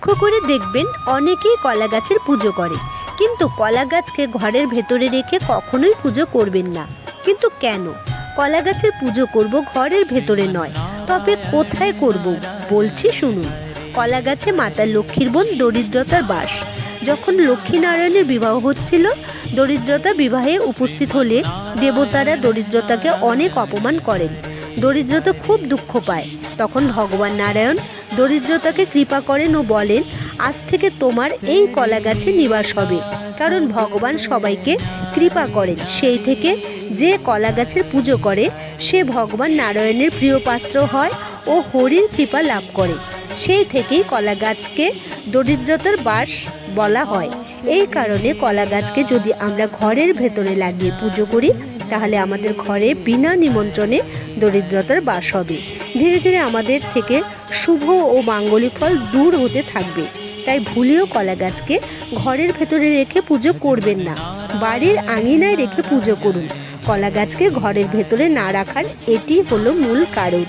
লক্ষ্য করে দেখবেন অনেকেই কলা গাছের পুজো করে, কিন্তু কলা গাছকে ঘরের ভেতরে রেখে কখনোই পুজো করবেন না। কিন্তু কেন? কলা গাছের পুজো করব ঘরের ভেতরে নয়, তবে কোথায় করব বলছি শুনুন। কলা গাছে মাতা লক্ষ্মীর বোন দরিদ্রতার বাস। যখন লক্ষ্মীনারায়ণের বিবাহ হচ্ছিল, দরিদ্রতা বিবাহে উপস্থিত হলে দেবতারা দরিদ্রতাকে অনেক অপমান করেন। দরিদ্রতা খুব দুঃখ পায়। তখন ভগবান নারায়ণ দরিদ্রতাকে কৃপা করেন ও বলেন, আজ থেকে তোমার এই কলা গাছে নিবাস হবে। কারণ ভগবান সবাইকে কৃপা করেন। সেই থেকে যে কলা গাছের পুজো করে সে ভগবান নারায়ণের প্রিয় পাত্র হয় ও হরির কৃপা লাভ করে। সেই থেকেই কলা গাছকে দরিদ্রতার বাস বলা হয়। এই কারণে কলা গাছকে যদি আমরা ঘরের ভেতরে লাগিয়ে পুজো করি, তাহলে আমাদের ঘরে বিনা নিমন্ত্রণে দরিদ্রতার বাস হবে। ধীরে ধীরে আমাদের থেকে শুভ ও মাঙ্গলিক ফল দূর হতে থাকবে। তাই ভুলেও কলা গাছকে ঘরের ভেতরে রেখে পুজো করবেন না, বাড়ির আঙিনায় রেখে পুজো করুন। কলা গাছকে ঘরের ভেতরে না রাখার এটি হলো মূল কারণ।